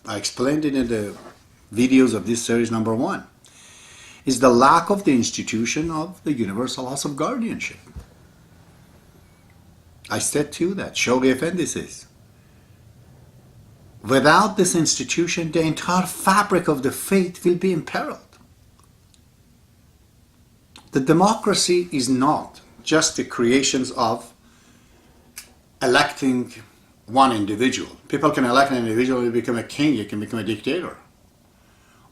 I explained it in the videos of this series number 1, is the lack of the institution of the universal house of guardianship. I said to you that Shoghi Effendi says, without this institution, the entire fabric of the faith will be imperiled. The democracy is not just the creations of electing one individual. People can elect an individual, you become a king, you can become a dictator.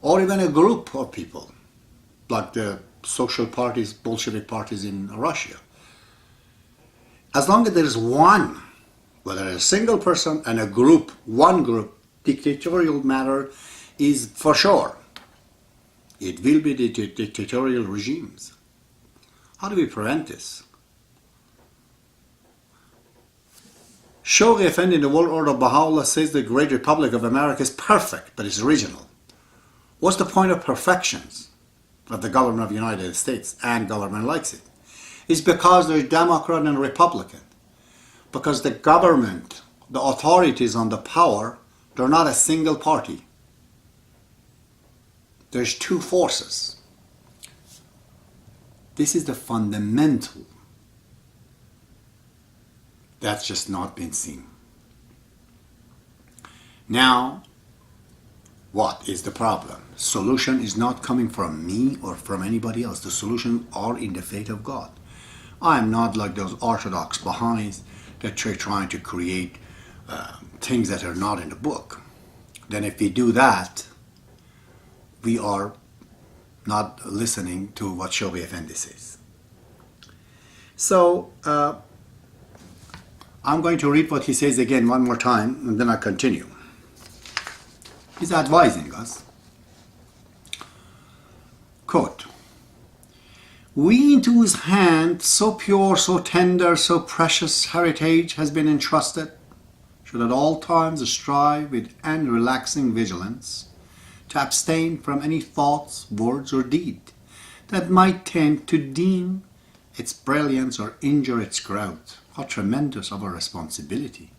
Or even a group of people, like the social parties, Bolshevik parties in Russia. As long as there is one, whether a single person and a group, one group, dictatorial matter is for sure. It will be the dictatorial regimes. How do we prevent this? Shoghi Effendi in the World Order of Baha'u'llah says the Great Republic of America is perfect, but it's original. What's the point of perfections of the government of the United States and government likes it? It's because there's Democrat and Republican. Because the government, the authorities on the power, they're not a single party. There's two forces. This is the fundamental that's just not been seen. Now, what is the problem? Solution is not coming from me or from anybody else. The solutions are in the faith of God. I am not like those Orthodox Baha'is that are trying to create things that are not in the book. Then if we do that, we are not listening to what Shoghi Effendi says. So, I'm going to read what he says again one more time, and then I continue. He's advising us. Quote, we into whose hand so pure, so tender, so precious heritage has been entrusted, should at all times strive with unrelaxing vigilance to abstain from any thoughts, words, or deed that might tend to dim its brilliance or injure its growth. How tremendous of our responsibility.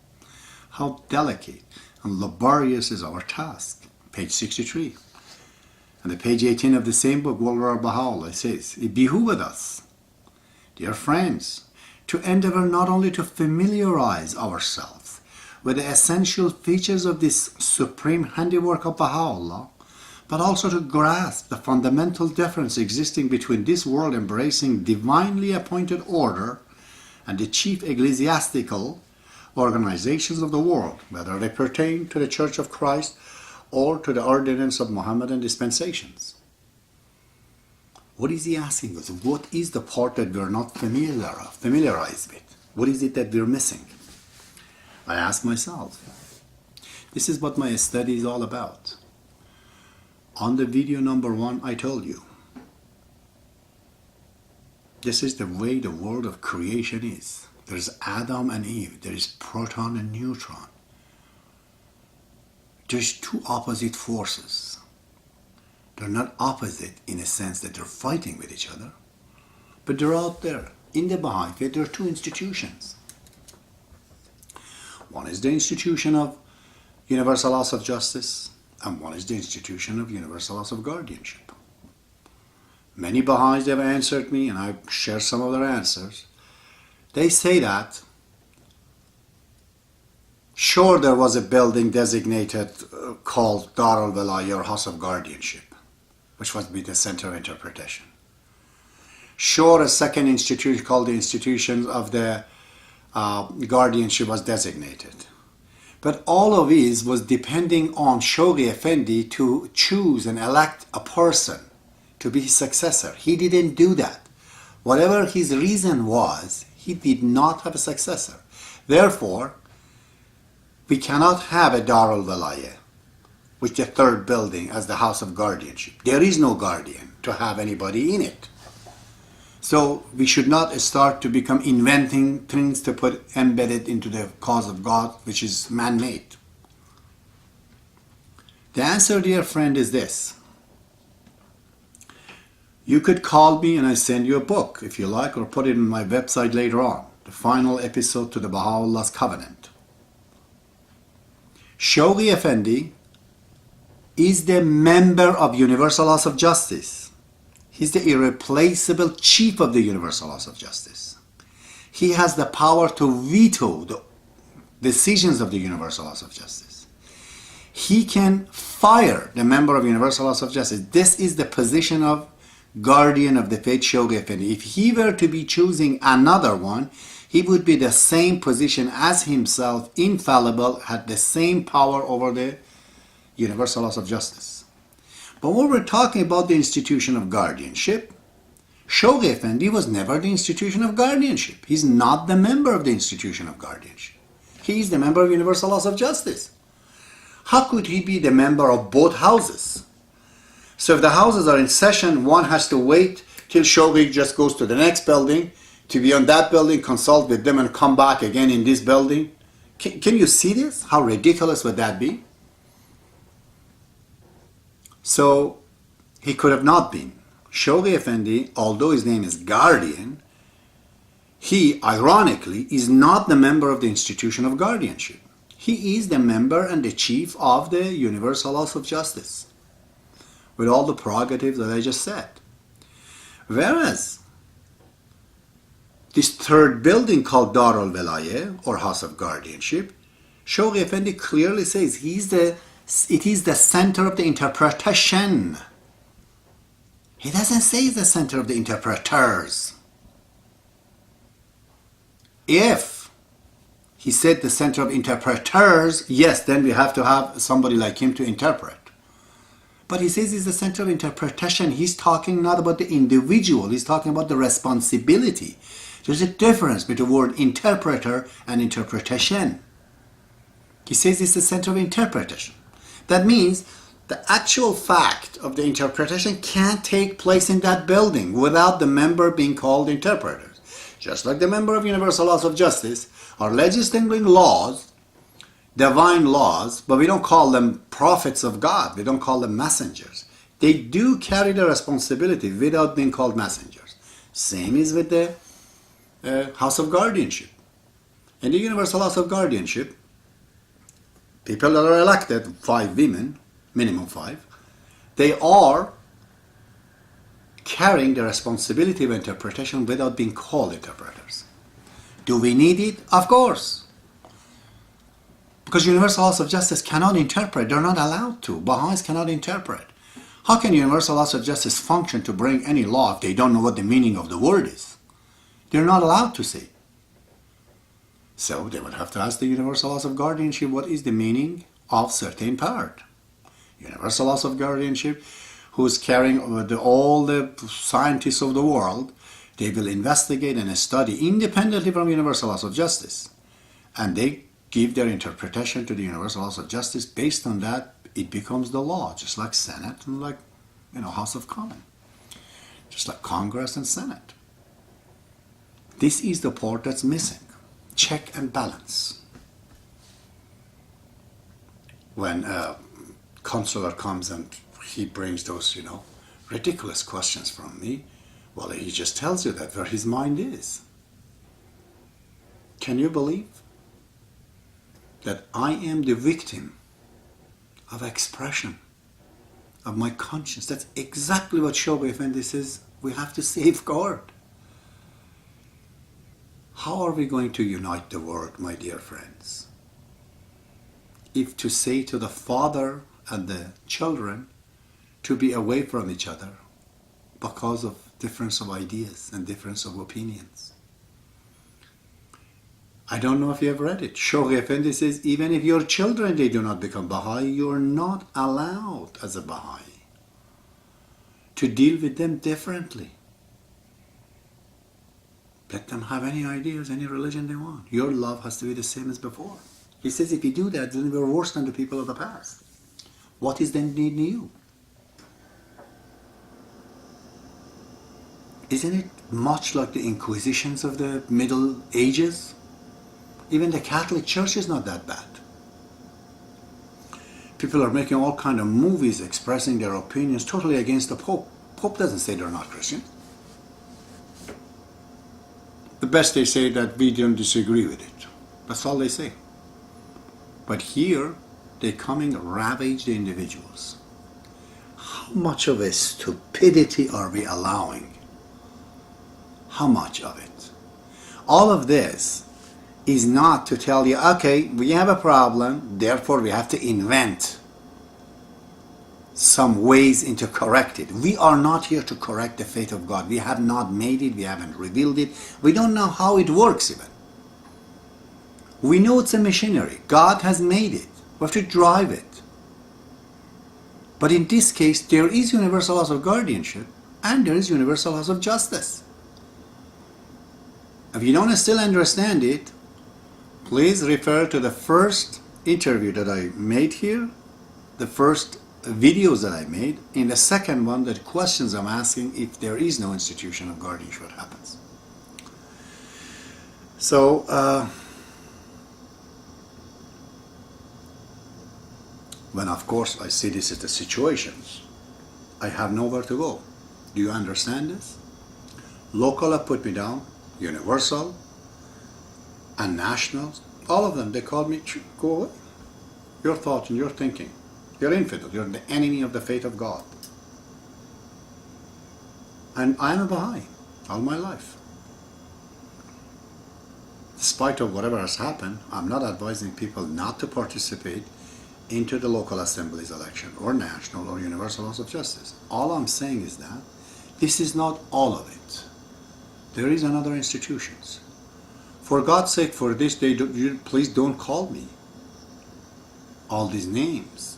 How delicate and laborious is our task. Page 63. And the page 18 of the same book, World Order of Baha'u'llah, says, it behooveth us, dear friends, to endeavor not only to familiarize ourselves with the essential features of this supreme handiwork of Baha'u'llah, but also to grasp the fundamental difference existing between this world embracing divinely appointed order and the chief ecclesiastical organizations of the world, whether they pertain to the Church of Christ or to the ordinance of Mohammedan dispensations. What is he asking us? What is the part that we're not familiarized with? What is it that we're missing? I ask myself. This is what my study is all about. On the video number 1, I told you. This is the way the world of creation is. There's Adam and Eve. There is proton and neutron. There's two opposite forces. They're not opposite in a sense that they're fighting with each other, but they're out there. In the Baha'i faith, there are two institutions. One is the institution of universal house of justice, and one is the institution of universal house of guardianship. Many Baha'is have answered me, and I share some of their answers. They say that, sure, there was a building designated called Dar al-Wilayah, or House of Guardianship, which was be the center of interpretation. Sure, a second institution called the Institution of the Guardianship was designated. But all of these was depending on Shoghi Effendi to choose and elect a person to be his successor. He didn't do that. Whatever his reason was, he did not have a successor. Therefore, we cannot have a Dar al-Wilayah, with the third building as the house of guardianship. There is no guardian to have anybody in it. So we should not start to become inventing things to put embedded into the cause of God, which is man-made. The answer, dear friend, is this. You could call me and I send you a book, if you like, or put it on my website later on, the final episode to the Baha'u'llah's Covenant. Shoghi Effendi is the member of Universal Laws of Justice. He's the irreplaceable chief of the Universal Laws of Justice. He has the power to veto the decisions of the Universal Laws of Justice. He can fire the member of Universal Laws of Justice. This is the position of guardian of the faith, Shoghi Effendi. If he were to be choosing another one, he would be the same position as himself, infallible, had the same power over the Universal Laws of Justice. But when we're talking about the institution of guardianship, Shoghi Effendi was never the institution of guardianship. He's not the member of the institution of guardianship. He is the member of Universal Laws of Justice. How could he be the member of both houses? So if the houses are in session, one has to wait till Shoghi just goes to the next building, to be on that building, consult with them, and come back again in this building. Can you see this? How ridiculous would that be? So he could have not been. Shoghi Effendi, although his name is guardian, he, ironically, is not the member of the institution of guardianship. He is the member and the chief of the Universal Laws of Justice, with all the prerogatives that I just said. Whereas this third building called Dar al-Wilayah, or House of Guardianship, Shoghi Effendi clearly says it is the center of the interpretation. He doesn't say it's the center of the interpreters. If he said the center of interpreters, yes, then we have to have somebody like him to interpret. But he says it's the center of interpretation. He's talking not about the individual, he's talking about the responsibility. There's a difference between the word interpreter and interpretation. He says it's the center of interpretation. That means the actual fact of the interpretation can't take place in that building without the member being called interpreters. Just like the member of Universal Laws of Justice are legislating laws, divine laws, but we don't call them prophets of God. We don't call them messengers. They do carry the responsibility without being called messengers. Same is with the House of Guardianship. In the Universal House of Guardianship, people that are elected, 5 women, minimum 5, they are carrying the responsibility of interpretation without being called interpreters. Do we need it? Of course. Because Universal Laws of Justice cannot interpret. They're not allowed to. Baha'is cannot interpret. How can Universal Laws of Justice function to bring any law if they don't know what the meaning of the word is? They're not allowed to say. So they would have to ask the Universal Laws of Guardianship, what is the meaning of certain part? Universal Laws of Guardianship, who's carrying all the scientists of the world, they will investigate and study independently from Universal Laws of Justice. And they give their interpretation to the Universal Laws of Justice. Based on that, it becomes the law, just like Senate and like, House of Commons. Just like Congress and Senate. This is the part that's missing. Check and balance. When a counselor comes and he brings those, ridiculous questions from me, well, he just tells you that where his mind is. Can you believe that I am the victim of expression of my conscience? That's exactly what Shoghi Effendi says we have to safeguard. How are we going to unite the world, my dear friends? If to say to the father and the children to be away from each other because of difference of ideas and difference of opinions. I don't know if you have read it. Shoghi Effendi says, even if your children, they do not become Baha'i, you are not allowed as a Baha'i to deal with them differently. Let them have any ideas, any religion they want. Your love has to be the same as before. He says if you do that, then we're worse than the people of the past. What is then new? Isn't it much like the Inquisitions of the Middle Ages? Even the Catholic Church is not that bad. People are making all kind of movies expressing their opinions totally against the Pope. Pope doesn't say they're not Christian. The best they say that we don't disagree with it. That's all they say. But here, they come and ravage the individuals. how much of a stupidity are we allowing? How much of it? All of this is not to tell you, okay, we have a problem, therefore we have to invent some ways into correct it. We are not here to correct the faith of God. We have not made it, we haven't revealed it. We don't know how it works even. We know it's a machinery. God has made it. We have to drive it. But in this case, there is universal laws of guardianship and there is universal laws of justice. If you don't still understand it, please refer to the first interview that I made here, the first videos that I made, in the second one, the questions I'm asking if there is no institution of guardianship, what happens. So, when of course I see this as the situations, I have nowhere to go. Do you understand this? Local have put me down, universal and nationals, all of them, they called me, go away. Your thoughts and your thinking. You're infidel, you're the enemy of the faith of God. And I'm a Baha'i all my life. Despite of whatever has happened, I'm not advising people not to participate into the local assemblies election or national or universal laws of justice. All I'm saying is that this is not all of it. There is another institutions. For God's sake, for this day, please don't call me all these names.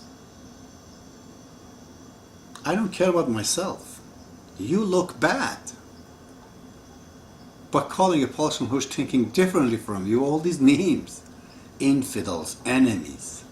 I don't care about myself. You look bad. But calling a person who's thinking differently from you all these names, infidels, enemies,